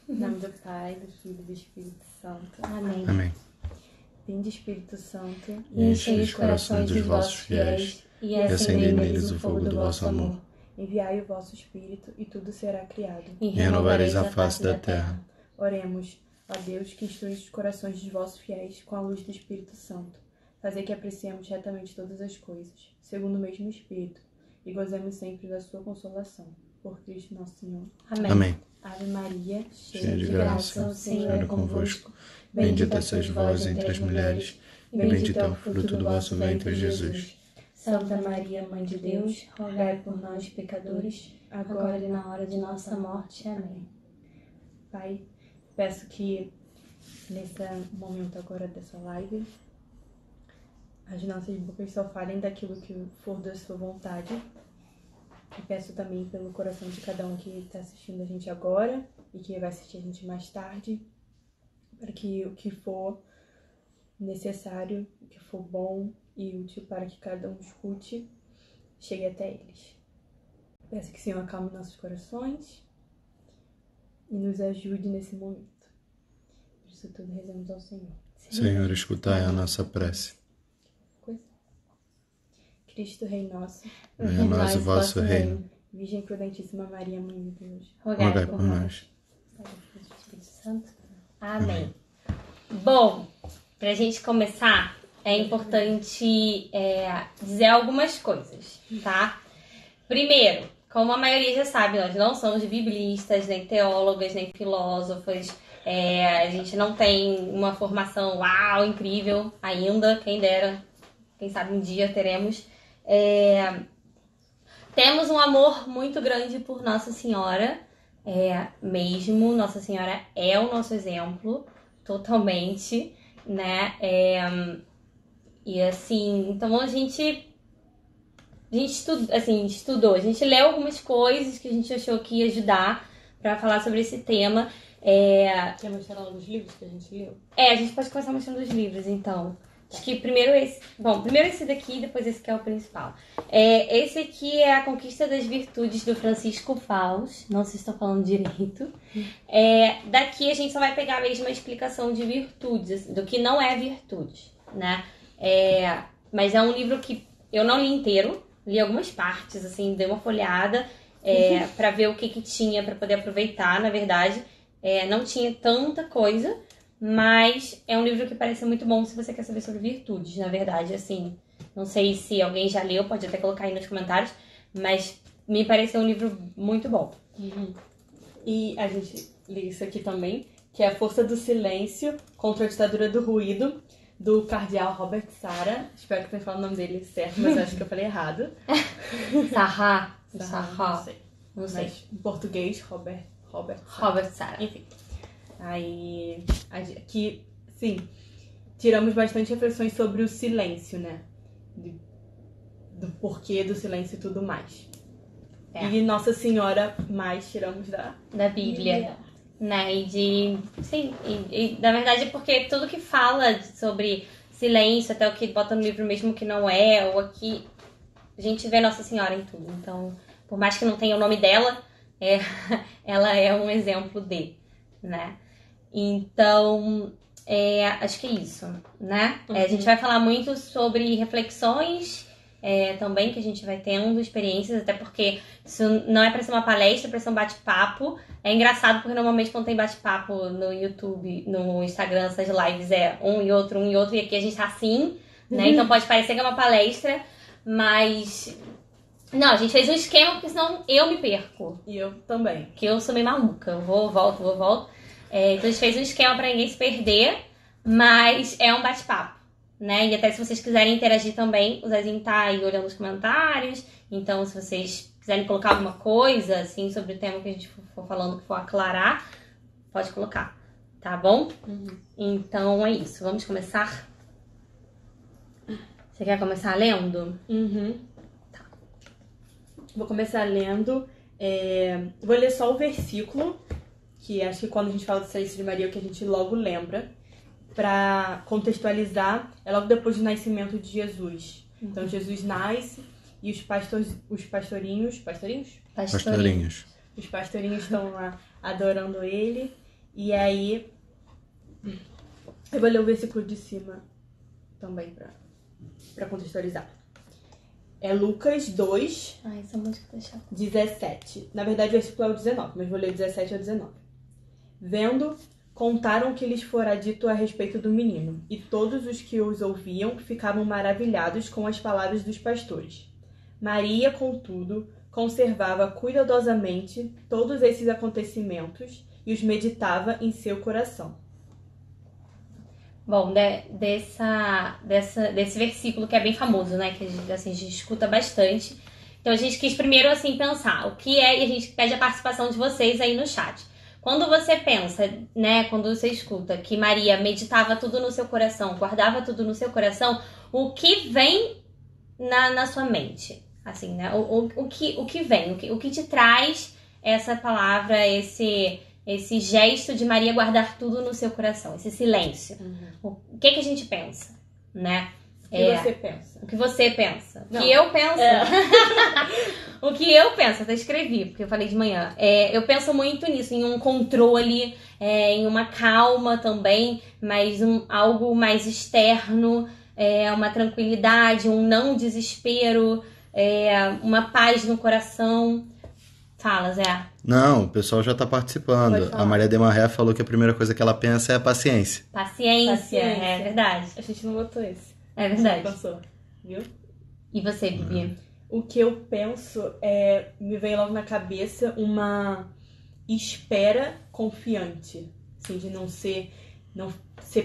Em nome do Pai, do Filho e do Espírito Santo. Amém. Amém. Vinde, Espírito Santo, E enchei os corações dos vossos fiéis, e acendei neles o fogo do vosso amor. Enviai o vosso Espírito, e tudo será criado. E E renovareis a face da terra. Oremos, ó Deus, que instruís os corações dos vossos fiéis com a luz do Espírito Santo. Fazer que apreciemos retamente todas as coisas, segundo o mesmo Espírito, e gozemos sempre da sua consolação. Por Cristo nosso Senhor. Amém. Amém. Ave Maria, Cheia de graça, o Senhor é convosco. Bendita sois vós entre as mulheres, e bendito é o fruto do vosso ventre, Jesus. Santa Maria, Mãe de Deus, rogai por nós, pecadores, agora e na hora de nossa morte. Amém. Pai, peço que nesse momento agora dessa live, as nossas bocas só falem daquilo que for da sua vontade. E peço também pelo coração de cada um que está assistindo a gente agora e que vai assistir a gente mais tarde, para que o que for necessário, o que for bom e útil para que cada um escute, chegue até eles. Peço que o Senhor acalme nossos corações e nos ajude nesse momento. Por isso tudo rezamos ao Senhor. Senhor, escutai a nossa prece. Cristo, Rei nosso, Venha a nós o vosso reino. Virgem prudentíssima Maria, Mãe de Deus, Rogai por nós. Espírito Santo. Amém. Bom, pra gente começar, é importante dizer algumas coisas, tá? Primeiro, como a maioria já sabe, nós não somos biblistas, nem teólogas, nem filósofas. A gente não tem uma formação incrível ainda, quem dera, quem sabe um dia teremos. Temos um amor muito grande por Nossa Senhora, mesmo. Nossa Senhora é o nosso exemplo, totalmente, né? E assim, então a gente estudou, a gente leu algumas coisas que a gente achou que ia ajudar para falar sobre esse tema. Quer mostrar lá dos livros que a gente leu? A gente pode começar mostrando os livros, então. Acho que primeiro esse. Bom, primeiro esse daqui, depois esse que é o principal. Esse aqui é A Conquista das Virtudes, do Francisco Faus. Não sei se estou falando direito. Daqui a gente só vai pegar mesmo a explicação de virtudes, assim, do que não é virtude, né? Mas é um livro que eu não li inteiro, li algumas partes, assim, dei uma folheada para ver o que tinha para poder aproveitar, na verdade. Não tinha tanta coisa. Mas é um livro que parece muito bom se você quer saber sobre virtudes, na verdade, assim. Não sei se alguém já leu, pode até colocar aí nos comentários, mas me pareceu um livro muito bom. Uhum. E a gente lê isso aqui também, que é A Força do Silêncio contra a Ditadura do Ruído, do cardeal Robert Sarah. Espero que tenha falado o nome dele certo, mas acho que eu falei errado. Sarah. Não sei. Mas em português, Robert Sarah. Enfim. Aí, aqui, sim, tiramos bastante reflexões sobre o silêncio, né? Do porquê do silêncio e tudo mais. E Nossa Senhora mais tiramos da Bíblia. Né? E na verdade é porque tudo que fala sobre silêncio, até o que bota no livro mesmo que não ou aqui, a gente vê Nossa Senhora em tudo. Então, por mais que não tenha o nome dela, ela é um exemplo né? Então, acho que é isso, né? A gente vai falar muito sobre reflexões também, que a gente vai tendo, experiências, até porque isso não é para ser uma palestra, é para ser um bate-papo. É engraçado porque normalmente quando tem bate-papo no YouTube, no Instagram, essas lives um e outro, e aqui a gente tá assim, né? Então pode parecer que é uma palestra, mas... Não, a gente fez um esquema, porque senão eu me perco. E eu também. Porque eu sou meio maluca, eu vou, volto. Então a gente fez um esquema pra ninguém se perder, mas é um bate-papo, né? E até se vocês quiserem interagir também, o Zezinho tá aí olhando os comentários. Então se vocês quiserem colocar alguma coisa, assim, sobre o tema que a gente for falando, que for aclarar, pode colocar, tá bom? Então é isso, vamos começar? Você quer começar lendo? Tá. Vou começar lendo, vou ler só o versículo, que acho que quando a gente fala do silêncio de Maria, é o que a gente logo lembra, para contextualizar, é logo depois do nascimento de Jesus. Então Jesus nasce e os pastorinhos estão lá adorando ele, E aí, eu vou ler o versículo de cima também pra contextualizar. É Lucas 2, Ai, essa música tá chata. 17. Na verdade, o versículo é o 19, mas vou ler o 17 ao 19. Vendo, contaram o que lhes fora dito a respeito do menino, e todos os que os ouviam ficavam maravilhados com as palavras dos pastores. Maria, contudo, conservava cuidadosamente todos esses acontecimentos e os meditava em seu coração. Bom, desse versículo que é bem famoso, né? Que assim, a gente escuta bastante. Então a gente quis primeiro assim pensar o que é, e a gente pede a participação de vocês aí no chat. Quando você pensa, né, quando você escuta que Maria meditava tudo no seu coração, guardava tudo no seu coração, o que vem na sua mente? Assim, né? O que vem? O que te traz essa palavra, esse gesto de Maria guardar tudo no seu coração, esse silêncio? O que a gente pensa, né? O que você pensa? O que você pensa? Não. O que eu penso? O que eu penso, até escrevi, porque eu falei de manhã. Eu penso muito nisso, em um controle, em uma calma também, mas algo mais externo, uma tranquilidade, um não desespero, uma paz no coração. Fala, Zé. Não, o pessoal já tá participando. A Maria Demarré falou que a primeira coisa que ela pensa é a paciência. Paciência, é verdade. A gente não botou esse. É verdade. Passou, viu? E você, Bibi? O que eu penso me vem logo na cabeça uma espera confiante, assim, de não ser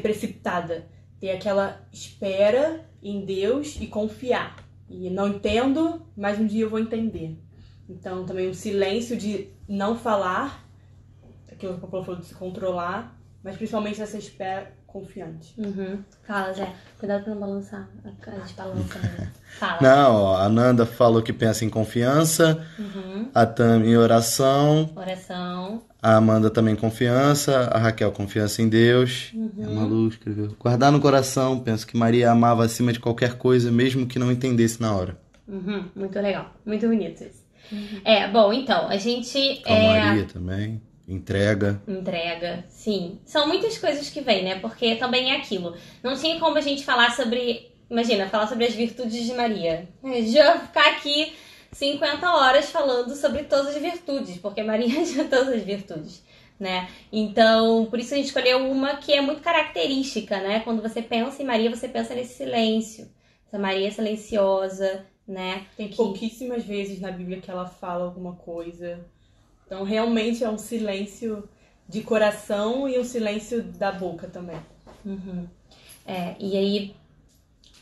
precipitada. Ter aquela espera em Deus e confiar. E não entendo, mas um dia eu vou entender. Então, também um silêncio de não falar, aquilo que o Paulo falou de se controlar, mas principalmente essa espera confiante. Fala, Zé. Cuidado pra não balançar. A gente balança. Fala. Não, ó, a Nanda falou que pensa em confiança, a Tami em oração, a Amanda também confiança, a Raquel confiança em Deus, a Malu escreveu guardar no coração, penso que Maria amava acima de qualquer coisa, mesmo que não entendesse na hora. Muito legal, muito bonito isso. Bom, então, a gente... Maria também, entrega, sim. São muitas coisas que vêm, né? Porque também é aquilo. Não tinha como a gente falar sobre... Imagina, falar sobre as virtudes de Maria. Já ficar aqui 50 horas falando sobre todas as virtudes, porque Maria tinha todas as virtudes, né? Então, por isso a gente escolheu uma que é muito característica, né? Quando você pensa em Maria, você pensa nesse silêncio. Essa Maria silenciosa, né? Tem pouquíssimas vezes na Bíblia que ela fala alguma coisa. Então, realmente é um silêncio de coração e um silêncio da boca também. E aí,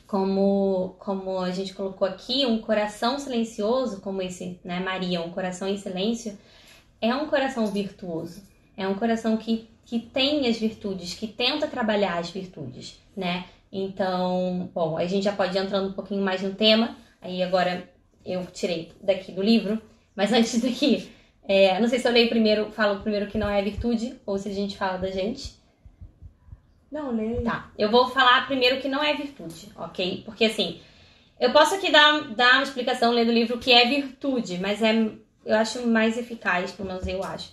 como a gente colocou aqui, um coração silencioso, como esse, né, Maria, um coração em silêncio, é um coração virtuoso. É um coração que tem as virtudes, que tenta trabalhar as virtudes, né? Então, bom, a gente já pode ir entrando um pouquinho mais no tema. Aí agora eu tirei daqui do livro, mas antes daqui, não sei se eu leio primeiro, falo primeiro que não é virtude, ou se a gente fala da gente. Não, leio. Tá, eu vou falar primeiro que não é virtude, ok? Porque assim, eu posso aqui dar uma explicação lendo o livro que é virtude, mas eu acho mais eficaz, pelo menos eu acho,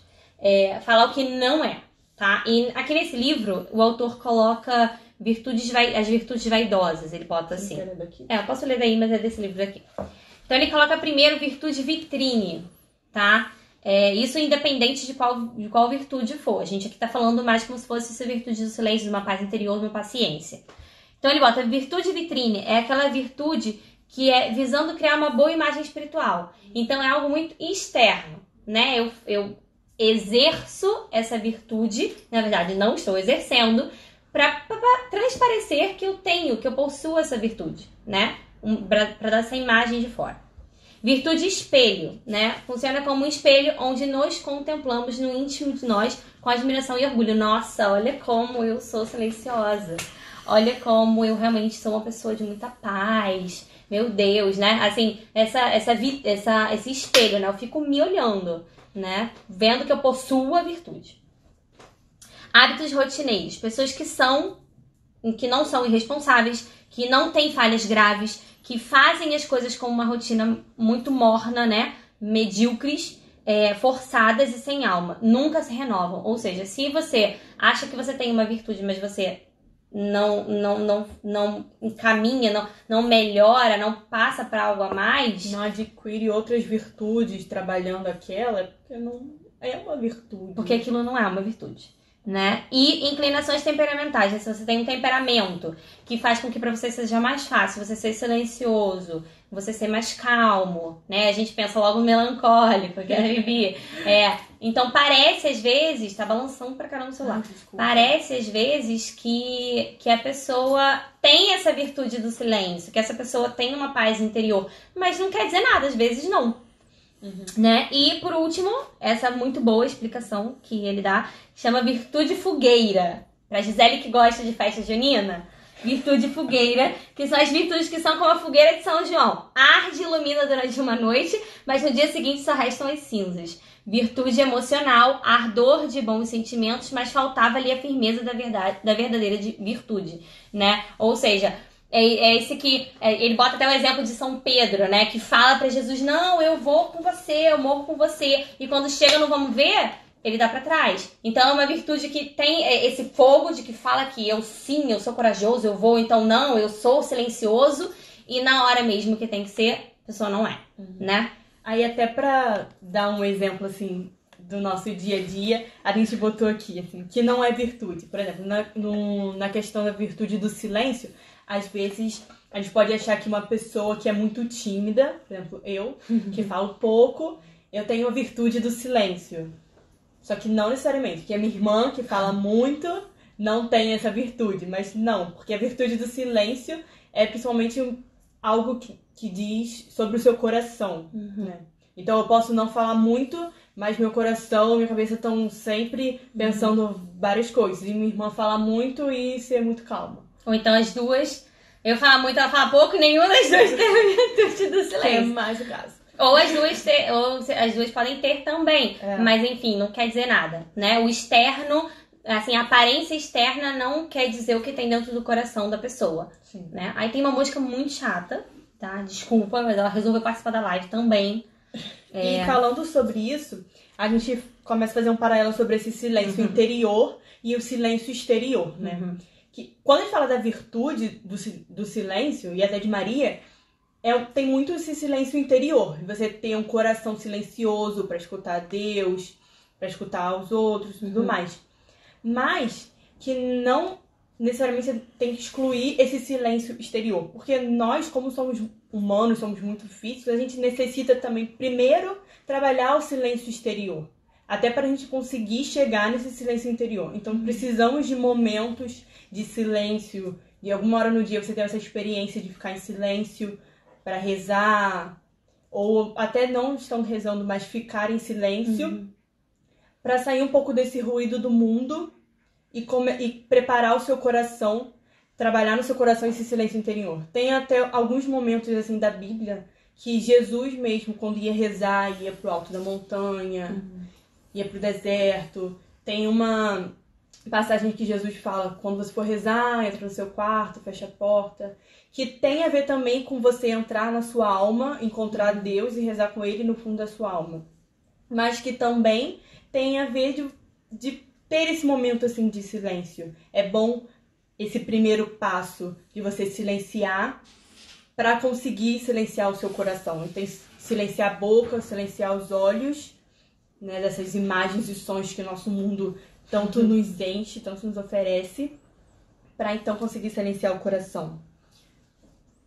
falar o que não é, tá? E aqui nesse livro, o autor coloca as virtudes vaidosas, ele bota assim. Eu posso ler daí, mas é desse livro aqui. Então ele coloca primeiro virtude vitrine, tá? Isso independente de qual virtude for. A gente aqui tá falando mais como se fosse essa virtude do silêncio, de uma paz interior, de uma paciência. Então ele bota virtude vitrine, é aquela virtude que é visando criar uma boa imagem espiritual. Então é algo muito externo, né? Eu exerço essa virtude, na verdade não estou exercendo, para transparecer que eu possuo essa virtude, né? Para dar essa imagem de fora. Virtude espelho, né? Funciona como um espelho onde nos contemplamos no íntimo de nós com admiração e orgulho. Nossa, olha como eu sou silenciosa. Olha como eu realmente sou uma pessoa de muita paz. Meu Deus, né? Assim, esse espelho, né? Eu fico me olhando, né? Vendo que eu possuo a virtude. Hábitos rotineiros. Pessoas que não são irresponsáveis, que não têm falhas graves, que fazem as coisas com uma rotina muito morna, né? Medíocres, forçadas e sem alma. Nunca se renovam. Ou seja, se você acha que você tem uma virtude, mas você não encaminha, não melhora, não passa para algo a mais... Não adquire outras virtudes trabalhando aquela, porque não é uma virtude. Porque aquilo não é uma virtude, né? E inclinações temperamentais, né? Se você tem um temperamento que faz com que para você seja mais fácil você ser silencioso, você ser mais calmo, né? A gente pensa logo melancólico, que é a Bibi. Então parece às vezes, tá balançando pra caramba o celular. Parece às vezes que a pessoa tem essa virtude do silêncio, que essa pessoa tem uma paz interior, mas não quer dizer nada, às vezes não. Né? E por último, essa muito boa explicação que ele dá, chama virtude fogueira. Pra Gisele que gosta de festa junina, virtude fogueira, que são as virtudes que são como a fogueira de São João. Arde e ilumina durante uma noite, mas no dia seguinte só restam as cinzas. Virtude emocional, ardor de bons sentimentos, mas faltava ali a firmeza da verdadeira virtude, né? Ou seja, esse que... ele bota até o exemplo de São Pedro, né? Que fala pra Jesus, não, eu vou com você, eu morro com você. E quando chega no vamos ver, ele dá pra trás. Então é uma virtude que tem esse fogo de que fala que eu eu sou corajoso, eu vou, então não, eu sou silencioso. E na hora mesmo que tem que ser, a pessoa não é, né? Aí até pra dar um exemplo, assim, do nosso dia a dia, a gente botou aqui, assim, que não é virtude. Por exemplo, na questão da virtude do silêncio, às vezes a gente pode achar que uma pessoa que é muito tímida, por exemplo, eu, que falo pouco, eu tenho a virtude do silêncio. Só que não necessariamente, que a minha irmã, que fala muito, não tem essa virtude. Mas não, porque a virtude do silêncio é principalmente algo que diz sobre o seu coração, né? Então eu posso não falar muito, mas meu coração, minha cabeça estão sempre pensando várias coisas. E minha irmã fala muito e ser muito calma. Ou então as duas, eu falo muito, ela fala pouco, nenhuma das duas tem a virtude do silêncio. É mais o caso. Ou as duas podem ter também, mas enfim, não quer dizer nada, né? O externo, assim, a aparência externa não quer dizer o que tem dentro do coração da pessoa, né? Aí tem uma música muito chata, tá? Desculpa, mas ela resolveu participar da live também. E falando sobre isso, a gente começa a fazer um paralelo sobre esse silêncio interior e o silêncio exterior, né? Que, quando a gente fala da virtude do silêncio, e até de Maria, tem muito esse silêncio interior. Você tem um coração silencioso para escutar Deus, para escutar os outros e tudo mais. Mas que não necessariamente você tem que excluir esse silêncio exterior. Porque nós, como somos humanos, somos muito físicos, a gente necessita também, primeiro, trabalhar o silêncio exterior. Até para a gente conseguir chegar nesse silêncio interior. Então, precisamos de momentos de silêncio. De alguma hora no dia você tem essa experiência de ficar em silêncio para rezar. Ou até não estão rezando, mas ficar em silêncio. Para sair um pouco desse ruído do mundo e preparar o seu coração, trabalhar no seu coração esse silêncio interior. Tem até alguns momentos assim da Bíblia que Jesus mesmo, quando ia rezar, ia pro alto da montanha, ia pro deserto. Tem uma passagem que Jesus fala, quando você for rezar, entra no seu quarto, fecha a porta, que tem a ver também com você entrar na sua alma, encontrar Deus e rezar com Ele no fundo da sua alma. Mas que também tem a ver de ter esse momento assim de silêncio. É bom esse primeiro passo de você silenciar para conseguir silenciar o seu coração. Então, silenciar a boca, silenciar os olhos, né, dessas imagens e sons que o nosso mundo tanto nos enche, tanto nos oferece, para então conseguir silenciar o coração.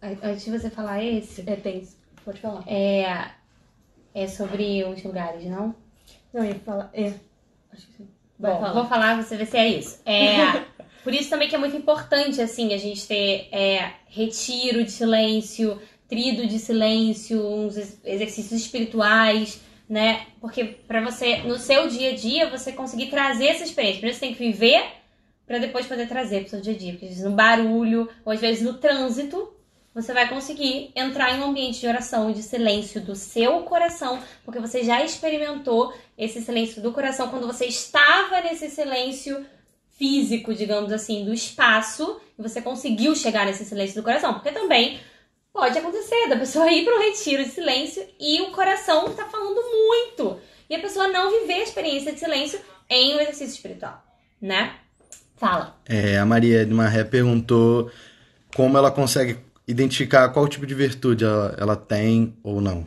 Antes de você falar esse... Pode falar. É sobre os lugares, não? Não, eu ia falar... Acho que sim. Vou falar, você vê se é isso. Por isso também que é muito importante, assim, a gente ter retiro de silêncio, trido de silêncio, uns exercícios espirituais, né? Porque pra você, no seu dia a dia, você conseguir trazer essa experiência. Primeiro você tem que viver pra depois poder trazer pro seu dia a dia. Porque às vezes no barulho, ou às vezes no trânsito, você vai conseguir entrar em um ambiente de oração e de silêncio do seu coração, porque você já experimentou esse silêncio do coração quando você estava nesse silêncio físico, digamos assim, do espaço, e você conseguiu chegar nesse silêncio do coração. Porque também pode acontecer da pessoa ir para um retiro de silêncio e o coração tá falando muito. e a pessoa não viver a experiência de silêncio em um exercício espiritual, né? Fala. A Maria de Marré perguntou como ela consegue identificar qual tipo de virtude ela tem ou não.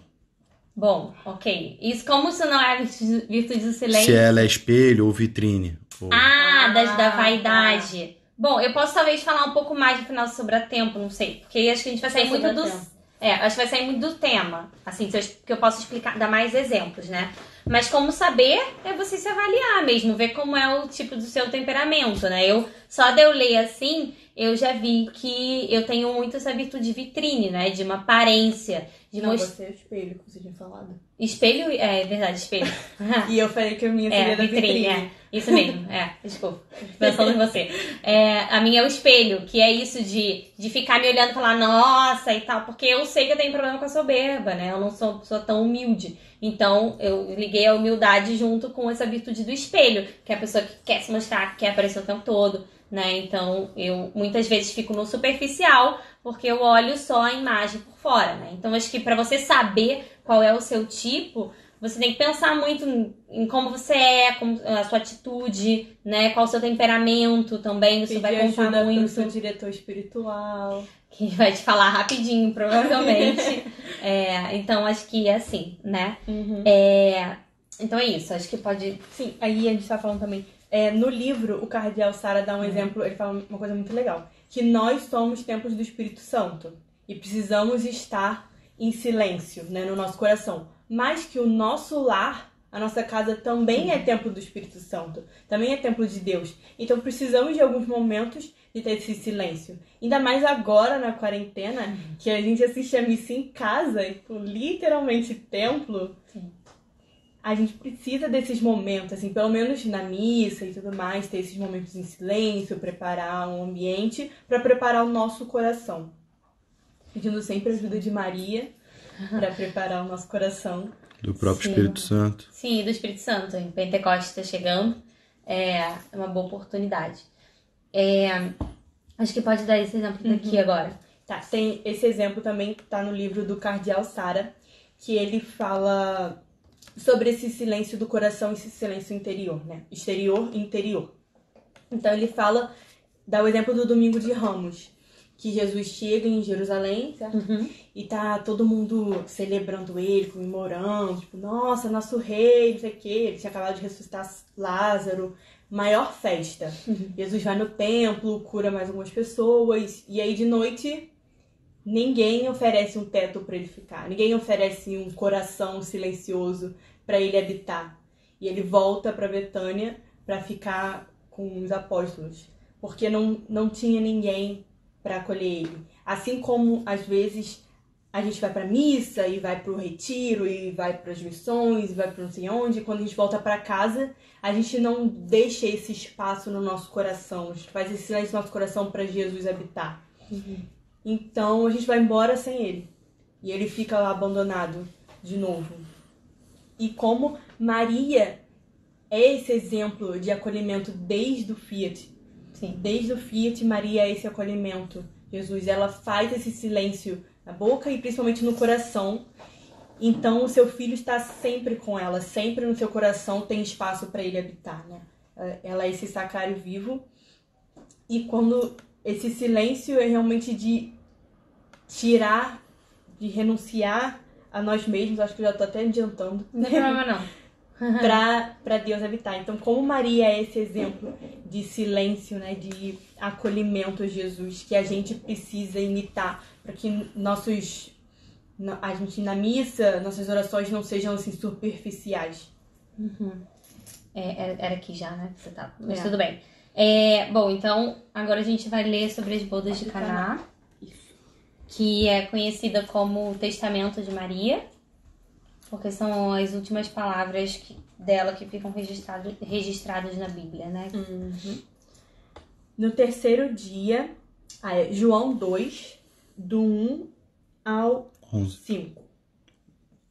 Bom, ok. Isso como se não é a virtude do silêncio? Se ela é espelho ou vitrine. Ou... da vaidade. Bom, eu posso talvez falar um pouco mais no final sobre a tempo, não sei. Porque acho que a gente vai sair muito do... acho que vai sair muito do tema. Assim, que eu posso explicar, dar mais exemplos, né? Mas como saber é você se avaliar mesmo, ver como é o tipo do seu temperamento, né? Só de eu ler assim, eu já vi que eu tenho muito essa virtude de vitrine, né? De uma aparência. Você é o espelho, que você tinha falado. Espelho? É verdade, espelho. E eu falei que a minha seria da vitrine. Isso mesmo, desculpa. Pensando em você. A minha é o espelho, que é isso de ficar me olhando e falar, nossa, e tal. Porque eu sei que eu tenho problema com a soberba, né? Eu não sou uma pessoa tão humilde. Então, eu liguei a humildade junto com essa virtude do espelho, que é a pessoa que quer se mostrar, que quer aparecer o tempo todo, né? Então, eu muitas vezes fico no superficial, porque eu olho só a imagem por fora, né? Então, acho que pra você saber qual é o seu tipo, você tem que pensar muito em como você é, como a sua atitude, né? Qual o seu temperamento também, isso vai contar muito. Pro seu diretor espiritual. Que vai te falar rapidinho, provavelmente. Então, acho que é assim, né? Uhum. Então é isso, acho que pode... Sim, aí a gente tá falando também... no livro, o Cardeal Sara dá um exemplo, ele fala uma coisa muito legal. Que nós somos templos do Espírito Santo. E precisamos estar em silêncio, né, no nosso coração. Mas que o nosso lar, a nossa casa também é templo do Espírito Santo. Também é templo de Deus. Então precisamos de alguns momentos de ter esse silêncio. Ainda mais agora na quarentena, que a gente assiste a missa em casa, literalmente templo. Sim. A gente precisa desses momentos, assim, pelo menos na missa e tudo mais, ter esses momentos em silêncio, preparar um ambiente para preparar o nosso coração. Pedindo sempre a ajuda de Maria para preparar o nosso coração. Do próprio Espírito Santo. Sim, do Espírito Santo. Em Pentecostes está chegando. É uma boa oportunidade. Acho que pode dar esse exemplo daqui agora. Tá, tem esse exemplo também que tá no livro do Cardeal Sara, que ele fala sobre esse silêncio do coração, esse silêncio interior, né? Exterior e interior. Então ele dá o exemplo do Domingo de Ramos, que Jesus chega em Jerusalém, certo? E tá todo mundo celebrando ele, comemorando, tipo, nossa, nosso rei, não sei o quê. Ele tinha acabado de ressuscitar Lázaro, maior festa. Jesus vai no templo, cura mais algumas pessoas, e aí de noite ninguém oferece um teto para ele ficar, ninguém oferece um coração silencioso para ele habitar. E ele volta para Betânia para ficar com os apóstolos, porque não tinha ninguém para acolher ele. Assim como às vezes a gente vai para missa e vai para o retiro e vai para as missões e vai para não sei onde, e quando a gente volta para casa, a gente não deixa esse espaço no nosso coração, a gente faz esse silêncio no nosso coração para Jesus habitar. Então a gente vai embora sem ele. E ele fica lá abandonado de novo. E como Maria é esse exemplo de acolhimento desde o Fiat. Sim, desde o Fiat, Maria é esse acolhimento. Jesus, ela faz esse silêncio na boca e principalmente no coração. Então o seu filho está sempre com ela, sempre no seu coração tem espaço para ele habitar, né? Ela é esse sacrário vivo. E quando esse silêncio é realmente de tirar, de renunciar a nós mesmos, acho que eu já tô até adiantando. Não tem problema não. Pra Deus habitar. Então, como Maria é esse exemplo de silêncio, né, de acolhimento a Jesus, que a gente precisa imitar, para que a gente na missa, nossas orações não sejam assim superficiais. Era aqui já, né? Você tá. Mas tudo bem. Bom, então agora a gente vai ler sobre as bodas de Caná, que é conhecida como o Testamento de Maria, porque são as últimas palavras dela que ficam registradas na Bíblia, né? No terceiro dia, João 2, do 1 ao 5.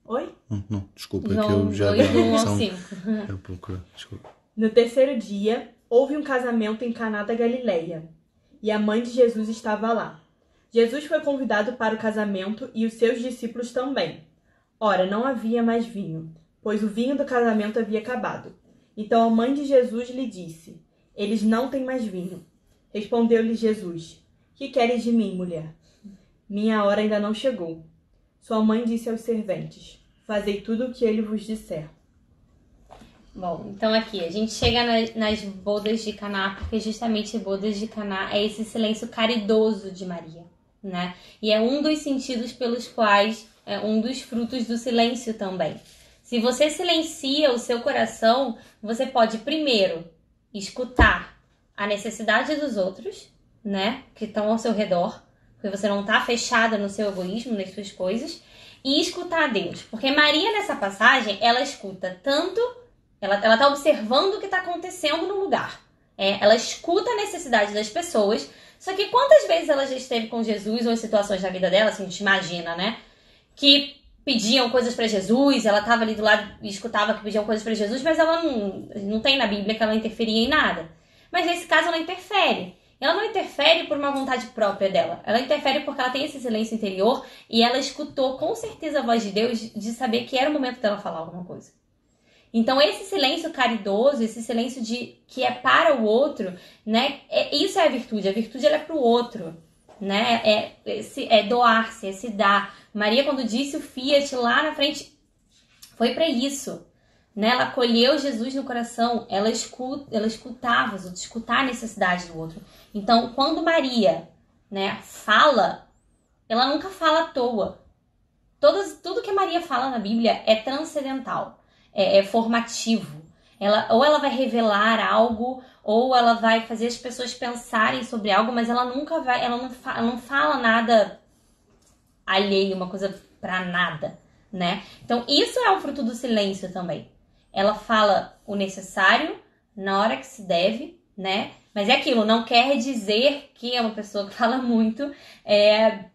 Oi? Não, desculpa, João é que eu já 2, do 1 ao são... 5. Eu procuro, desculpa. No terceiro dia, houve um casamento em Caná da Galileia, e a mãe de Jesus estava lá. Jesus foi convidado para o casamento e os seus discípulos também. Ora, não havia mais vinho. pois o vinho do casamento havia acabado. Então a mãe de Jesus lhe disse: eles não têm mais vinho. Respondeu-lhe Jesus: que queres de mim, mulher? Minha hora ainda não chegou. Sua mãe disse aos serventes: fazei tudo o que ele vos disser. Bom, então aqui, a gente chega nas bodas de Caná, porque justamente bodas de Caná é esse silêncio caridoso de Maria, né? E é um dos sentidos pelos quais, é um dos frutos do silêncio também. Se você silencia o seu coração, você pode primeiro escutar a necessidade dos outros, né? Que estão ao seu redor, porque você não está fechada no seu egoísmo, nas suas coisas, e escutar a Deus. Porque Maria, nessa passagem, ela escuta tanto... Ela está observando o que está acontecendo no lugar. Ela escuta a necessidade das pessoas. Só que quantas vezes ela já esteve com Jesus ou em situações da vida dela, assim, a gente imagina, né? Que pediam coisas para Jesus, ela estava ali do lado e escutava que pediam coisas para Jesus, mas ela não tem na Bíblia que ela interferia em nada. Mas nesse caso ela interfere. Ela não interfere por uma vontade própria dela. Ela interfere porque ela tem esse silêncio interior e ela escutou com certeza a voz de Deus de saber que era o momento dela falar alguma coisa. Então, esse silêncio caridoso, esse silêncio que é para o outro, né? Isso é a virtude. A virtude ela é para o outro, né? É doar-se, é se dar. Maria, quando disse o Fiat lá na frente, foi para isso, né? Ela acolheu Jesus no coração, ela escutava os outros, escutar a necessidade do outro. Então, quando Maria, né, fala, ela nunca fala à toa. Tudo que Maria fala na Bíblia é transcendental. É formativo. Ou ela vai revelar algo, ou ela vai fazer as pessoas pensarem sobre algo, mas ela nunca vai, ela não fala nada alheio, uma coisa pra nada, né? Então isso é um fruto do silêncio também. Ela fala o necessário na hora que se deve, né? Mas é aquilo, não quer dizer que é uma pessoa que fala muito, é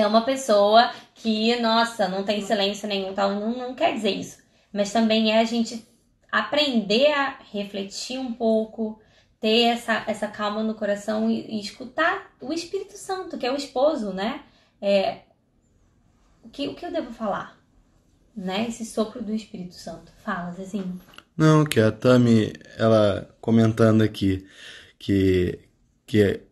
uma pessoa que, nossa, não tem silêncio nenhum, tal, não quer dizer isso. Mas também é a gente aprender a refletir um pouco, ter essa calma no coração e escutar o Espírito Santo, que é o esposo, né? O que eu devo falar? Né? Esse sopro do Espírito Santo. Fala, Zezinho. Não, que a Tami, ela comentando aqui, que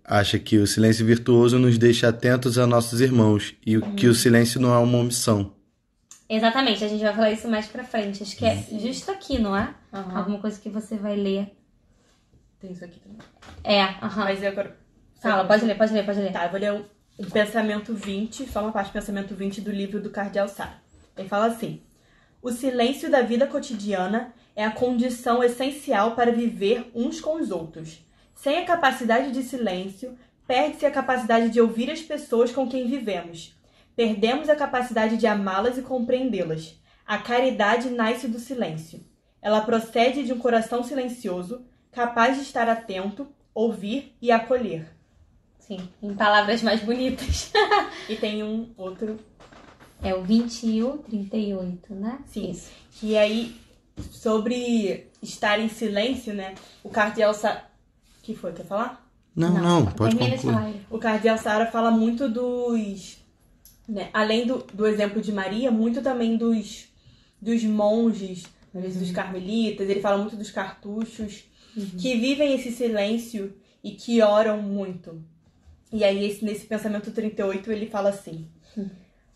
acha que o silêncio virtuoso nos deixa atentos a nossos irmãos e que o silêncio não é uma omissão. Exatamente, a gente vai falar isso mais pra frente. Acho que é justo aqui, não é? Uhum. Alguma coisa que você vai ler. Tem isso aqui também. Mas agora... Fala, pode ler. Tá, eu vou ler o pensamento 20, só uma parte do pensamento 20 do livro do Cardeal Sara. Ele fala assim: o silêncio da vida cotidiana é a condição essencial para viver uns com os outros. Sem a capacidade de silêncio, perde-se a capacidade de ouvir as pessoas com quem vivemos. Perdemos a capacidade de amá-las e compreendê-las. A caridade nasce do silêncio. Ela procede de um coração silencioso, capaz de estar atento, ouvir e acolher. Sim, em palavras mais bonitas. E tem um outro... É o 21, 38, né? Sim. Isso. Que aí, sobre estar em silêncio, né? O Cardeal Sara... Que foi? Quer falar? Não, pode concluir. O Cardeal Sara fala muito dos... Né? Além do exemplo de Maria, muito também dos monges, às vezes dos carmelitas, ele fala muito dos cartuchos, que vivem esse silêncio e que oram muito. E aí, nesse pensamento 38, ele fala assim: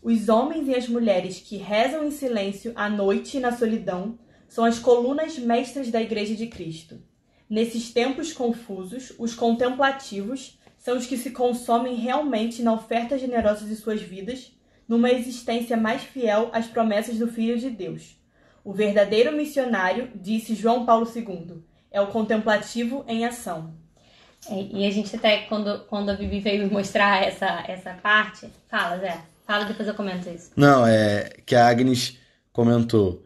os homens e as mulheres que rezam em silêncio à noite e na solidão são as colunas mestras da Igreja de Cristo. Nesses tempos confusos, os contemplativos são os que se consomem realmente na oferta generosa de suas vidas, numa existência mais fiel às promessas do Filho de Deus. O verdadeiro missionário, disse João Paulo II, é o contemplativo em ação. E a gente até, quando a Bibi veio mostrar essa parte... Fala, Zé. Fala, depois eu comento isso. Não, que a Agnes comentou...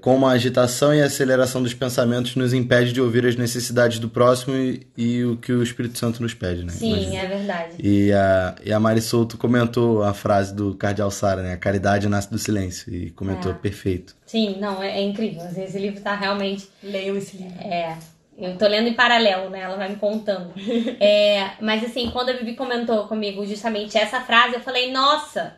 como a agitação e a aceleração dos pensamentos nos impede de ouvir as necessidades do próximo e o que o Espírito Santo nos pede, né? Sim, Imagina. é verdade. E a Mari Souto comentou a frase do Cardeal Sara, né? A caridade nasce do silêncio, e comentou perfeito. Sim, não, é incrível. Esse livro tá realmente... Leiam esse livro. Eu tô lendo em paralelo, né? Ela vai me contando. Mas assim, quando a Bibi comentou comigo justamente essa frase, eu falei, nossa,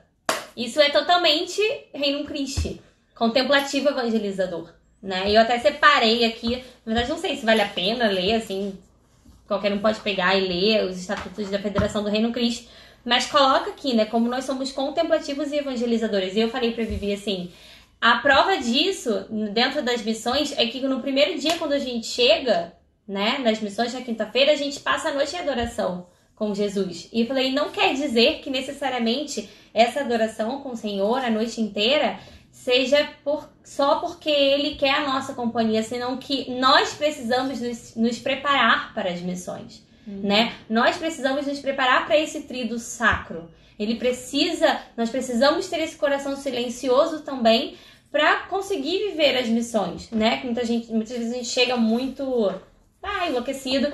isso é totalmente Reino Christi. contemplativo evangelizador, né? Eu até separei aqui, na verdade não sei se vale a pena ler, assim, qualquer um pode pegar e ler os estatutos da Federação do Reino Cristo, mas coloca aqui, né, como nós somos contemplativos e evangelizadores. E eu falei pra Vivi assim, a prova disso, dentro das missões, é que no primeiro dia, quando a gente chega, né, nas missões na quinta-feira, a gente passa a noite em adoração com Jesus. E eu falei, não quer dizer que necessariamente essa adoração com o Senhor a noite inteira seja só porque Ele quer a nossa companhia, senão que nós precisamos nos preparar para as missões. Né? Nós precisamos nos preparar para esse tríduo sacro. Nós precisamos ter esse coração silencioso também para conseguir viver as missões, né? Muitas vezes a gente chega muito enlouquecido.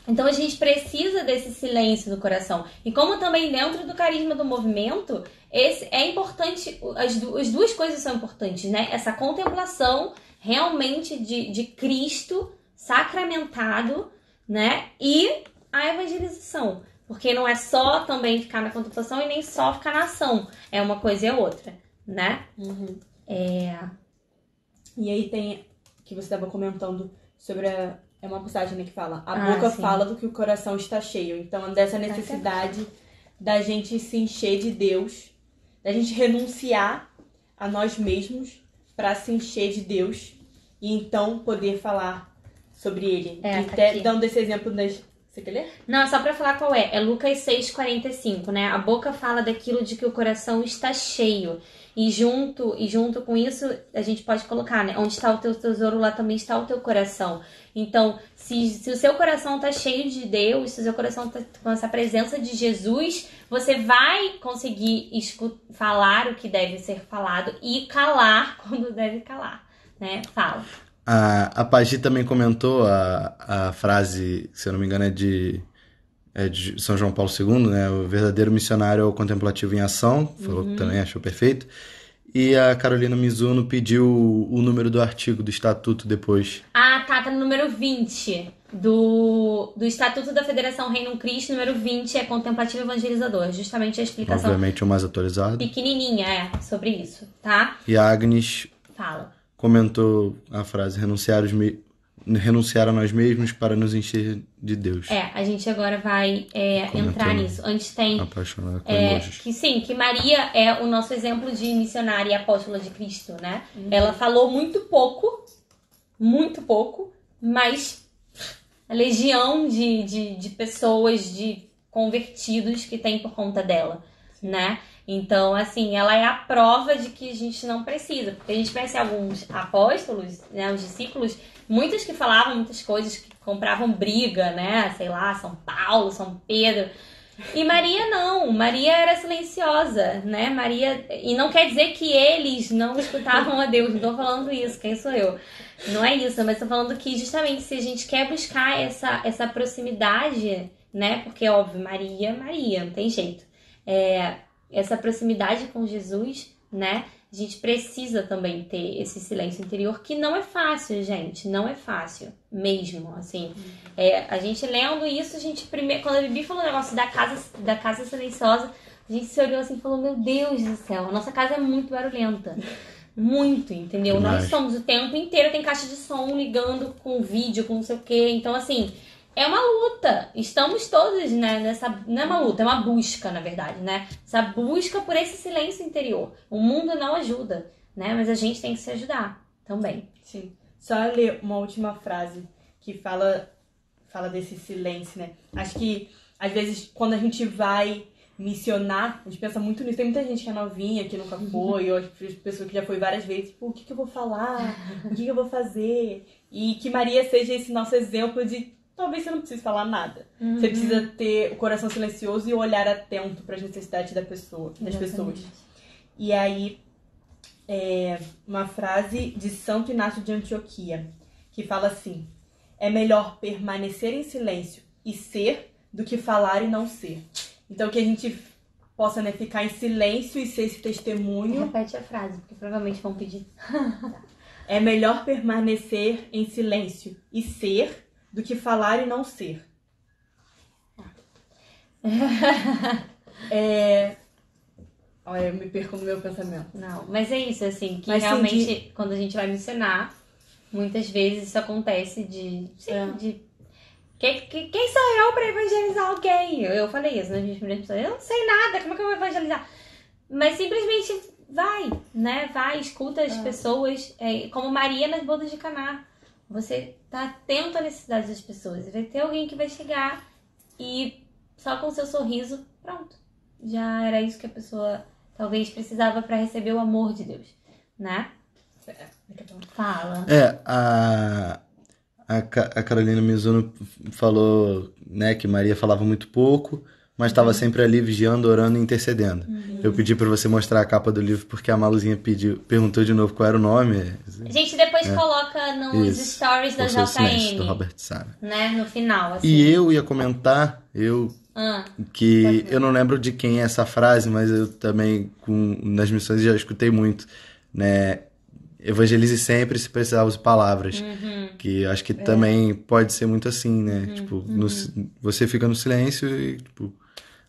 Então a gente precisa desse silêncio do coração. E como também dentro do carisma do movimento, é importante, as duas coisas são importantes, né? Essa contemplação realmente de Cristo sacramentado, né? E a evangelização. Porque não é só também ficar na contemplação e nem só ficar na ação. É uma coisa e a outra, né? Uhum. E aí tem, que você estava comentando sobre é uma passagem, né, que fala, a boca fala do que o coração está cheio. Então, dessa necessidade da gente se encher de Deus, da gente renunciar a nós mesmos para se encher de Deus e então poder falar sobre ele. Até dando esse exemplo das... Você quer ler? Não, é só pra falar qual é. É Lucas 6,45, né? A boca fala daquilo de que o coração está cheio. E junto com isso, a gente pode colocar, né? Onde está o teu tesouro, lá também está o teu coração. Então, se o seu coração está cheio de Deus, se o seu coração está com essa presença de Jesus, você vai conseguir falar o que deve ser falado e calar quando deve calar, né? Fala. A Pagi também comentou a frase, se eu não me engano, é de São João Paulo II, né? O verdadeiro missionário é o contemplativo em ação. Falou que também achou perfeito. E a Carolina Mizuno pediu o número do artigo do Estatuto depois. Tá no número 20 do Estatuto da Federação Reino Cristo, número 20 é contemplativo evangelizador. Justamente a explicação... Obviamente o mais atualizado. Pequenininha, sobre isso, tá? E a Agnes... Fala. Comentou a frase, renunciar a nós mesmos para nos encher de Deus. A gente agora vai entrar nisso. Antes tem... Apaixonada com emojis. Que Maria é o nosso exemplo de missionária e apóstola de Cristo, né? Ela falou muito pouco, mas a legião de pessoas, de convertidos que tem por conta dela, né? Então, assim, ela é a prova de que a gente não precisa. Porque a gente conhece alguns apóstolos, né, os discípulos, muitos que falavam muitas coisas, que compravam briga, né? Sei lá, São Paulo, São Pedro. E Maria não, Maria era silenciosa, né? Maria... E não quer dizer que eles não escutavam a Deus, não tô falando isso, quem sou eu? Não é isso, mas tô falando que justamente se a gente quer buscar essa proximidade, né? Porque, óbvio, Maria, não tem jeito. Essa proximidade com Jesus, né? A gente precisa também ter esse silêncio interior, que não é fácil, gente. Não é fácil mesmo, assim. A gente lendo isso, quando a Bibi falou o negócio da casa silenciosa, a gente se olhou assim e falou, meu Deus do céu, a nossa casa é muito barulhenta. Muito, entendeu? Demais. Nós somos o tempo inteiro, tem caixa de som ligando com vídeo, com não sei o quê. Então, assim... É uma luta, estamos todos, né, não é uma luta, é uma busca, na verdade, né? Essa busca por esse silêncio interior. O mundo não ajuda, né? Mas a gente tem que se ajudar também. Sim. Só ler uma última frase que fala desse silêncio, né? Acho que, às vezes, quando a gente vai missionar, a gente pensa muito nisso. Tem muita gente que é novinha, que nunca foi, ou as pessoas que já foi várias vezes, tipo, o que eu vou falar? O que eu vou fazer? E que Maria seja esse nosso exemplo de talvez você não precise falar nada. Você precisa ter o coração silencioso e o olhar atento para as necessidades das pessoas. E aí, uma frase de Santo Inácio de Antioquia, que fala assim: é melhor permanecer em silêncio e ser do que falar e não ser. Então, que a gente possa, né, ficar em silêncio e ser esse testemunho. Repete a frase, porque provavelmente vão pedir. É melhor permanecer em silêncio e ser do que falar e não ser. Olha, eu me perco no meu pensamento. Não, mas é isso, assim, que mas, realmente, sim, quando a gente vai missionar, muitas vezes isso acontece de quem sou eu pra evangelizar alguém? Eu falei isso nas minhas primeiras pessoas. Eu não sei nada, como é que eu vou evangelizar? Mas simplesmente vai, né? Vai, escuta as pessoas. Como Maria nas bodas de Caná. Você tá atento à necessidade das pessoas. Vai ter alguém que vai chegar e só com o seu sorriso, pronto. Já era isso que a pessoa talvez precisava pra receber o amor de Deus, né? Fala. A Carolina Mizuno falou, né, que Maria falava muito pouco, mas estava sempre ali vigiando, orando e intercedendo. Eu pedi para você mostrar a capa do livro porque a Maluzinha perguntou de novo qual era o nome. A gente depois coloca nos stories da JM, do Robert Sara. Né, no final. Assim. E eu ia comentar, que eu não lembro de quem é essa frase, mas eu também, nas missões, já escutei muito, né? Evangelize sempre, se precisar, use palavras. Que eu acho que também pode ser muito assim, né? Tipo, você fica no silêncio e, tipo,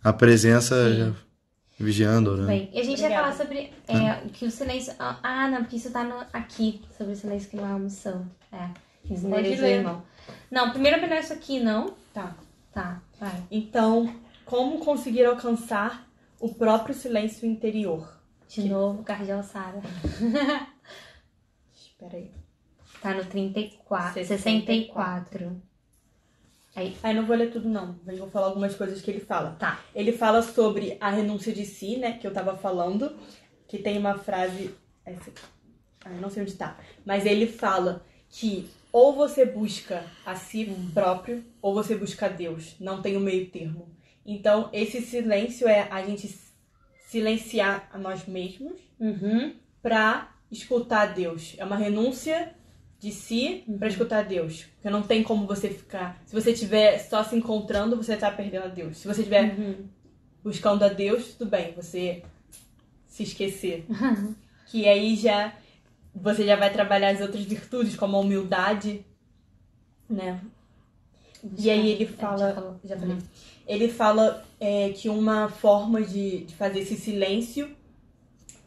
a presença já vigiando, né? Bem, e a gente vai falar sobre que o silêncio... não, porque isso tá aqui, sobre o silêncio que não é uma missão. Pode ler, irmão. Não, primeiro melhor isso aqui, não? Tá, vai. Então, como conseguir alcançar o próprio silêncio interior? De novo, Cardeal Sara. Espera aí. Tá no 64. Aí não vou ler tudo, não. Mas vou falar algumas coisas que ele fala. Tá. Ele fala sobre a renúncia de si, né? Que eu tava falando. Que tem uma frase... não sei onde tá. Mas ele fala que ou você busca a si próprio, ou você busca a Deus. Não tem um meio termo. Então, esse silêncio é a gente silenciar a nós mesmos pra escutar a Deus. É uma renúncia de si pra escutar a Deus. Porque não tem como você ficar... Se você estiver só se encontrando, você tá perdendo a Deus. Se você estiver buscando a Deus, tudo bem, você se esquecer. Que aí você já vai trabalhar as outras virtudes, como a humildade, né? E aí ele fala... Já falei. Ele fala que uma forma de fazer esse silêncio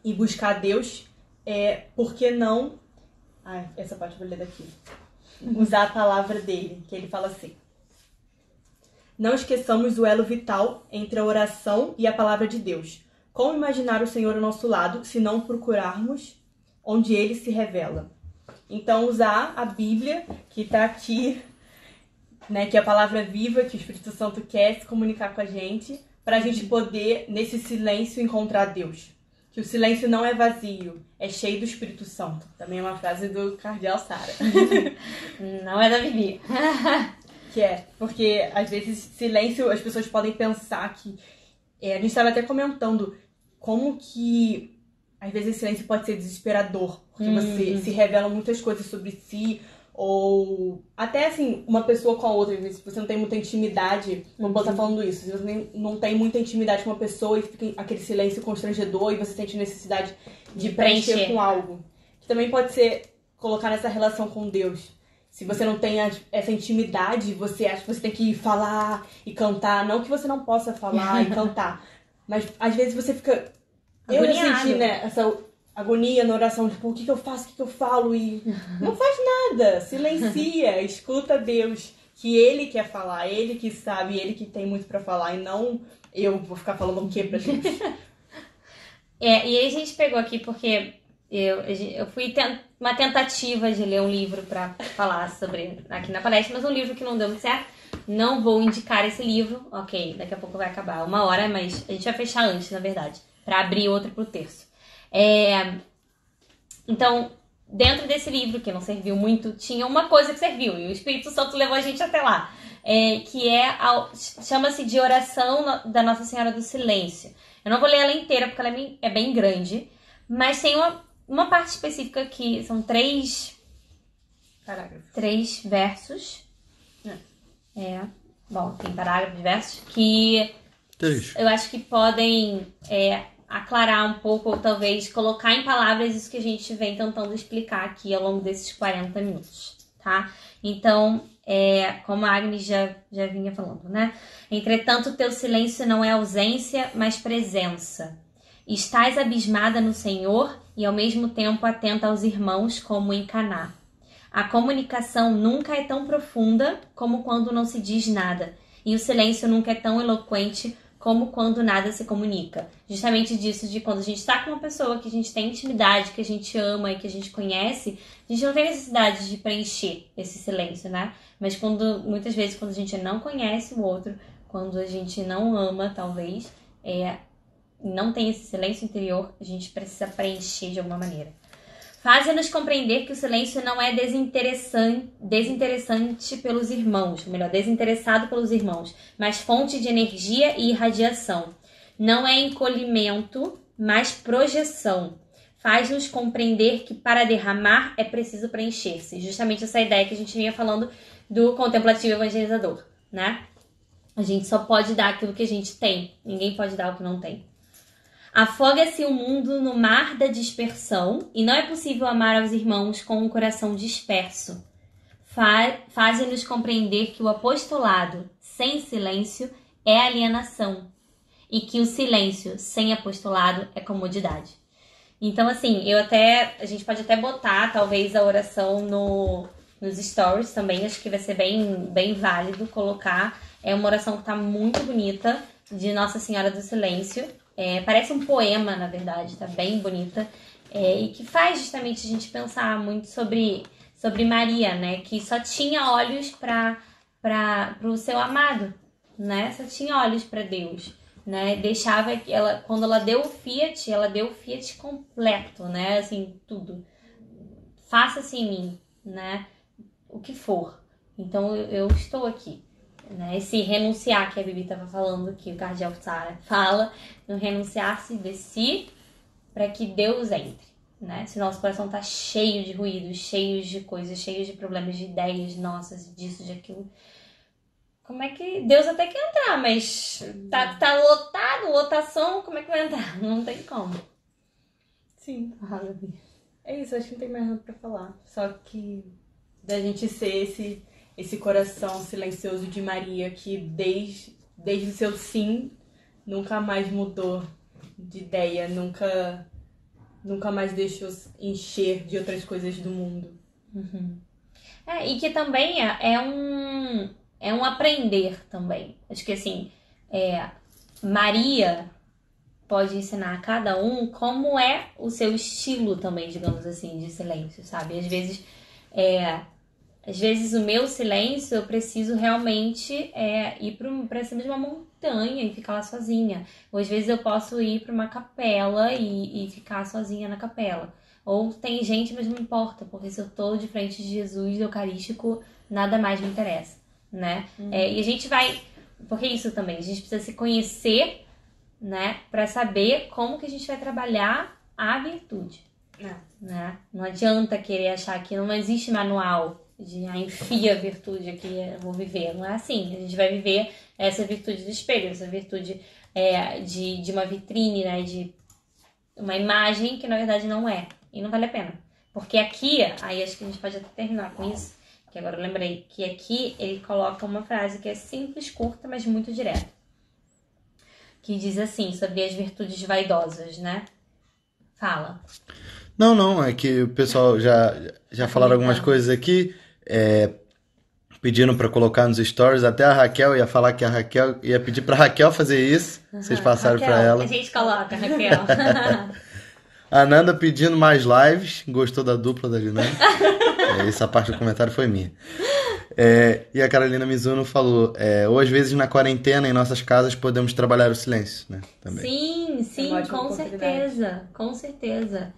e buscar a Deus por que não... essa parte eu vou ler daqui. Usar a palavra dele, que ele fala assim: não esqueçamos o elo vital entre a oração e a palavra de Deus. Como imaginar o Senhor ao nosso lado se não procurarmos onde ele se revela? Então, usar a Bíblia, que está aqui, né, que é a palavra viva, que o Espírito Santo quer se comunicar com a gente, para a gente poder, nesse silêncio, encontrar Deus. Que o silêncio não é vazio, é cheio do Espírito Santo. Também é uma frase do Cardeal Sara. Não é da Bibi. Porque às vezes silêncio, as pessoas podem pensar que... a gente estava até comentando como que às vezes esse silêncio pode ser desesperador. Porque você se revela muitas coisas sobre si, ou até assim, uma pessoa com a outra, às vezes você não tem muita intimidade, como eu tá falando isso, se você não tem muita intimidade com uma pessoa e fica aquele silêncio constrangedor e você sente necessidade de preencher com algo. Que também pode ser colocar nessa relação com Deus. Se você não tem essa intimidade, você acha que você tem que falar e cantar. Não que você não possa falar e cantar, mas às vezes você fica... Eu já senti, né, essa agonia na oração, tipo, o que eu faço, o que eu falo, e não faz nada, silencia, escuta Deus, que Ele quer falar, Ele que sabe, Ele que tem muito pra falar, e não eu vou ficar falando o que pra gente. E aí a gente pegou aqui porque eu fui uma tentativa de ler um livro pra falar sobre aqui na palestra, mas um livro que não deu muito certo. Não vou indicar esse livro, ok, daqui a pouco vai acabar 1 hora, mas a gente vai fechar antes, na verdade, pra abrir outro pro terço. Então, dentro desse livro, que não serviu muito, tinha uma coisa que serviu, e o Espírito Santo levou a gente até lá, que chama-se de Oração da Nossa Senhora do Silêncio. Eu não vou ler ela inteira, porque ela é bem grande, mas tem uma parte específica que são 3 versos. Bom, tem parágrafos, versos, que eu acho que podem... aclarar um pouco, ou talvez colocar em palavras isso que a gente vem tentando explicar aqui ao longo desses 40 minutos, tá? Então, como a Agnes já vinha falando, né? Entretanto, teu silêncio não é ausência, mas presença. Estás abismada no Senhor e ao mesmo tempo atenta aos irmãos como em Caná. A comunicação nunca é tão profunda como quando não se diz nada, e o silêncio nunca é tão eloquente como quando nada se comunica. Justamente disso, de quando a gente está com uma pessoa que a gente tem intimidade, que a gente ama e que a gente conhece, a gente não tem necessidade de preencher esse silêncio, né? Mas muitas vezes quando a gente não conhece o outro, quando a gente não ama, talvez, não tem esse silêncio interior, a gente precisa preencher de alguma maneira. Faze-nos compreender que o silêncio não é desinteressante pelos irmãos, ou melhor, desinteressado pelos irmãos, mas fonte de energia e irradiação. Não é encolhimento, mas projeção. Faz-nos compreender que para derramar é preciso preencher-se. Justamente essa ideia que a gente vinha falando do contemplativo evangelizador, né? A gente só pode dar aquilo que a gente tem. Ninguém pode dar o que não tem. Afoga-se o mundo no mar da dispersão e não é possível amar aos irmãos com um coração disperso. Faz-nos compreender que o apostolado sem silêncio é alienação e que o silêncio sem apostolado é comodidade. Então, assim, a gente pode até botar, talvez, a oração nos stories também. Acho que vai ser bem válido colocar. É uma oração que está muito bonita, de Nossa Senhora do Silêncio. Parece um poema, na verdade, tá bem bonita. E que faz justamente a gente pensar muito sobre Maria, né? Que só tinha olhos para o seu amado, né? Só tinha olhos para Deus, né? Deixava que quando ela deu o Fiat completo, né? Assim, tudo. Faça-se em mim, né? O que for. Então, eu estou aqui. Né? Esse renunciar que a Bibi estava falando, que o Cardeal Sara fala, no renunciar-se de si para que Deus entre, né? Se o nosso coração está cheio de ruídos, cheio de coisas, cheio de problemas, de ideias nossas, disso, de aquilo, como é que Deus até quer entrar, mas tá lotado, lotação, como é que vai entrar? Não tem como. Sim. É isso, acho que não tem mais nada pra falar. Só que da gente ser esse coração silencioso de Maria que desde o seu sim nunca mais mudou de ideia, nunca mais deixou encher de outras coisas do mundo. Uhum. E que também é um aprender também. Acho que assim, Maria pode ensinar a cada um como é o seu estilo também, digamos assim, de silêncio, sabe? Às vezes o meu silêncio, eu preciso realmente ir pra cima de uma montanha e ficar lá sozinha. Ou às vezes eu posso ir pra uma capela e ficar sozinha na capela. Ou tem gente, mas não importa, porque se eu tô de frente de Jesus eucarístico, nada mais me interessa, né? E a gente vai... Porque isso também, a gente precisa se conhecer, né? Pra saber como que a gente vai trabalhar a virtude. Né? Não adianta querer achar que não existe manual de enfia a virtude aqui, eu vou viver. Não é assim. A gente vai viver essa virtude do espelho, essa virtude de uma vitrine, né? De uma imagem que na verdade não é. E não vale a pena. Porque aqui, aí acho que a gente pode até terminar com isso, que agora eu lembrei, que aqui ele coloca uma frase que é simples, curta, mas muito direta. Que diz assim, sobre as virtudes vaidosas, né? Fala. Não, é que o pessoal já falaram algumas coisas aqui, pedindo para colocar nos stories, até a Raquel ia falar que a Raquel ia pedir para Raquel fazer isso, vocês passaram para ela. A gente coloca, Raquel. A Nanda pedindo mais lives, gostou da dupla da dinâmica. Essa parte do comentário foi minha. E a Carolina Mizuno falou, ou às vezes na quarentena em nossas casas podemos trabalhar o silêncio, né? Também. Sim, com certeza, com certeza.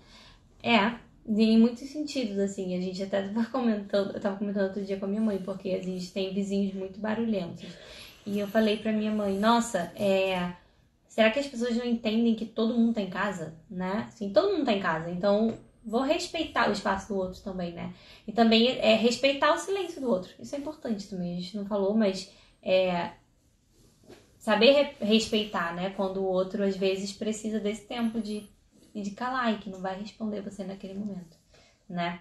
Em muitos sentidos, assim, a gente até tava comentando, eu tava comentando outro dia com a minha mãe, porque a gente tem vizinhos muito barulhentos. E eu falei pra minha mãe, nossa, será que as pessoas não entendem que todo mundo tá em casa, né? Assim, todo mundo tá em casa, então vou respeitar o espaço do outro também, né? E também respeitar o silêncio do outro. Isso é importante também, a gente não falou, mas saber respeitar, né? Quando o outro, às vezes, precisa desse tempo de calar e que não vai responder você naquele momento, né?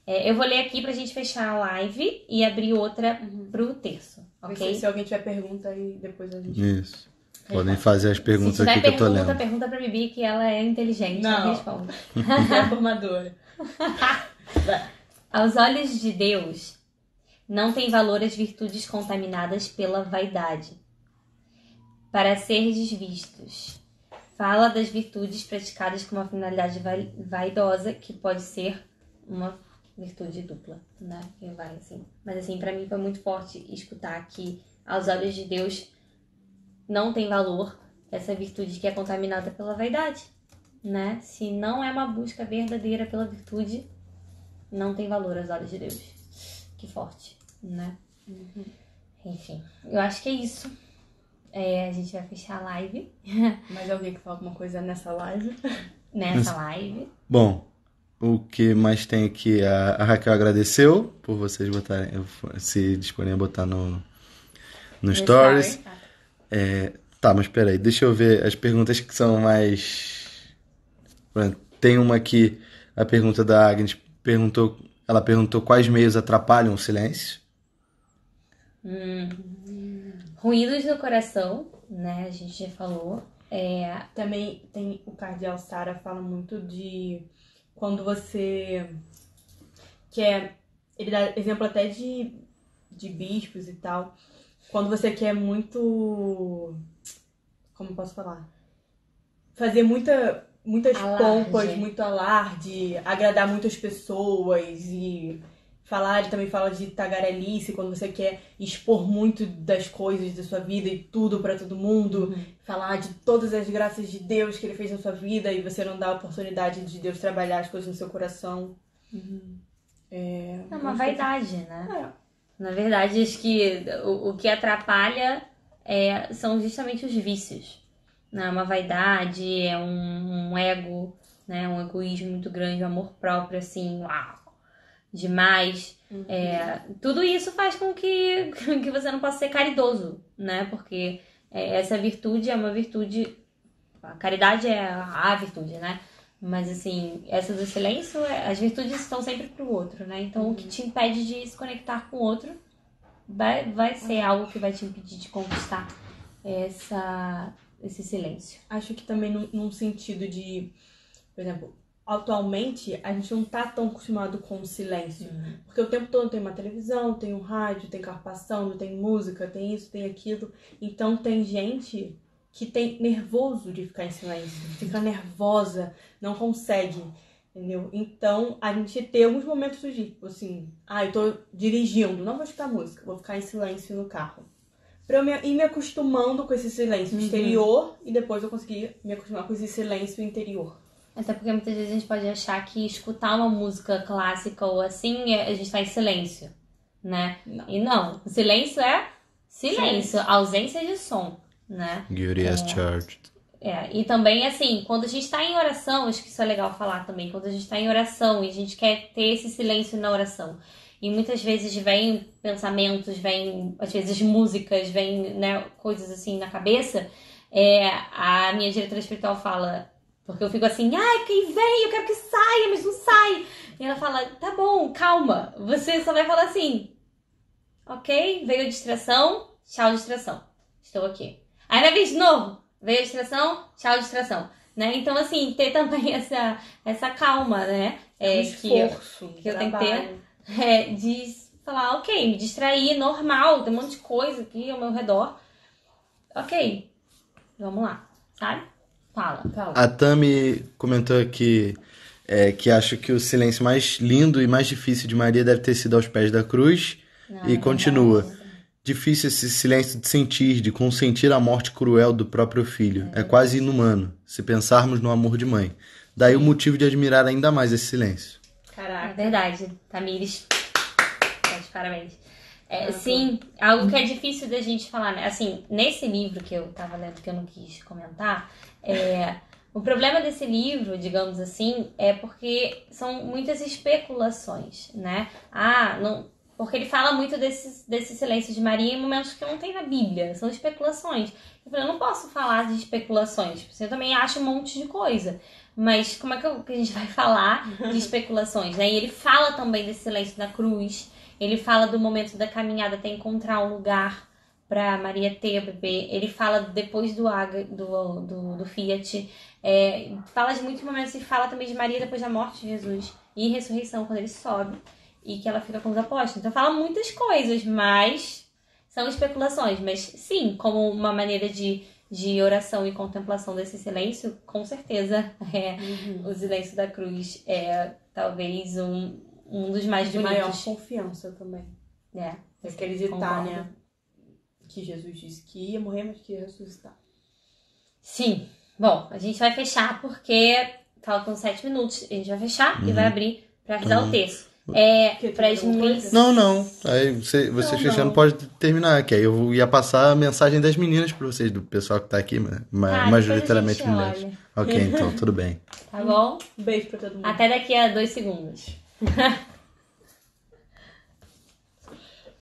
Eu vou ler aqui pra gente fechar a live e abrir outra pro terço, ok? Se alguém tiver pergunta aí, depois a gente... Isso. Podem fazer as perguntas aqui que eu tô lendo. Pergunta pra Bibi, que ela é inteligente. Não. Responde. É formadora. Aos olhos de Deus, não tem valor as virtudes contaminadas pela vaidade. Para serdes vistos, fala das virtudes praticadas com uma finalidade vaidosa, que pode ser uma virtude dupla, né? Que vai assim. Mas assim, pra mim foi muito forte escutar que aos olhos de Deus não tem valor essa virtude que é contaminada pela vaidade, né? Se não é uma busca verdadeira pela virtude, não tem valor aos olhos de Deus. Que forte, né? Uhum. Enfim, eu acho que é isso. A gente vai fechar a live. Mais alguém que fala alguma coisa nessa live? Nessa live. Bom, o que mais tem aqui, a Raquel agradeceu por vocês se disporem a botar no Stories. Tá, mas peraí, deixa eu ver as perguntas que são mais... Tem uma aqui, a pergunta da Agnes, ela perguntou quais meios atrapalham o silêncio. Ruídos no coração, né? A gente já falou. Também tem o cardeal Sara fala muito de quando você quer... Ele dá exemplo até de bispos e tal. Quando você quer muito... Como posso falar? Fazer muitas Alarde. pompas, muito alarde, agradar muitas pessoas e falar, ele também fala de tagarelice, quando você quer expor muito das coisas da sua vida e tudo pra todo mundo, falar de todas as graças de Deus que ele fez na sua vida e você não dá a oportunidade de Deus trabalhar as coisas no seu coração. É uma vaidade, né? Na verdade, acho que o que atrapalha são justamente os vícios. Né? Uma vaidade, um ego, né? Um egoísmo muito grande, um amor próprio, assim, uau, demais. Tudo isso faz com que você não possa ser caridoso, né? Porque essa virtude é uma virtude... A caridade é a virtude, né? Mas, assim, essa do silêncio, as virtudes estão sempre pro outro, né? Então, o que te impede de se conectar com o outro vai ser algo que vai te impedir de conquistar esse silêncio. Acho que também num sentido de, por exemplo, atualmente a gente não tá tão acostumado com o silêncio. Porque o tempo todo tem uma televisão, tem um rádio, tem carro passando, tem música, tem isso, tem aquilo. Então tem gente que tem nervoso de ficar em silêncio, fica nervosa, não consegue, entendeu? Então a gente tem alguns momentos de tipo assim, eu tô dirigindo, não vou escutar música, vou ficar em silêncio no carro. Pra eu ir me acostumando com esse silêncio exterior e depois eu conseguir me acostumar com esse silêncio interior. Até porque muitas vezes a gente pode achar que escutar uma música clássica ou assim, a gente tá em silêncio, né? Não. E não, o silêncio é silêncio, ausência de som, né? Guilty as charged. E também, assim, quando a gente tá em oração, acho que isso é legal falar também, quando a gente tá em oração e a gente quer ter esse silêncio na oração, e muitas vezes vem pensamentos, vem, às vezes, músicas, vem, né, coisas assim na cabeça, a minha diretora espiritual fala, porque eu fico assim, quem vem, eu quero que saia, mas não sai. E ela fala, tá bom, calma, você só vai falar assim, ok, veio a distração, tchau distração, estou aqui. Aí vai vir de novo, veio a distração, tchau distração. Né? Então, assim, ter também essa calma, né? Esforço, que eu tenho que ter. De falar, ok, me distrair, normal, tem um monte de coisa aqui ao meu redor. Ok, vamos lá, sabe? Fala. A Tami comentou aqui que acha que o silêncio mais lindo e mais difícil de Maria deve ter sido aos pés da cruz. E continua. Difícil esse silêncio de sentir, de consentir a morte cruel do próprio filho. É quase inumano, se pensarmos no amor de mãe. Daí o motivo de admirar ainda mais esse silêncio. Caraca. É verdade, Tamires. Parabéns. Sim, algo que é difícil da gente falar, né? Assim, nesse livro que eu tava lendo, que eu não quis comentar, o problema desse livro, digamos assim, é porque são muitas especulações, né? Porque ele fala muito desse silêncio de Maria em momentos que não tem na Bíblia, são especulações. Eu não posso falar de especulações, porque eu também acho um monte de coisa. Mas como é que a gente vai falar de especulações, né? E ele fala também desse silêncio na cruz, ele fala do momento da caminhada até encontrar um lugar, para Maria ter o bebê. Ele fala depois do Fiat. Fala de muitos momentos e fala também de Maria depois da morte de Jesus e ressurreição, quando ele sobe e que ela fica com os apóstolos. Então fala muitas coisas, mas são especulações. Mas sim, como uma maneira de oração e contemplação desse silêncio, com certeza o silêncio da cruz é talvez um dos mais de bonitos. maior confiança também. Acreditar, né? Que Jesus disse que ia morrer, mas que ia ressuscitar. Sim. Bom, a gente vai fechar porque faltam 7 minutos. A gente vai fechar e vai abrir para rezar o texto. Para as meninas... Não. Aí você fechando pode terminar, que aí eu ia passar a mensagem das meninas para vocês, do pessoal que tá aqui, majoritariamente mulheres. Ok, então, tudo bem. Tá bom? Um beijo pra todo mundo. Até daqui a 2 segundos.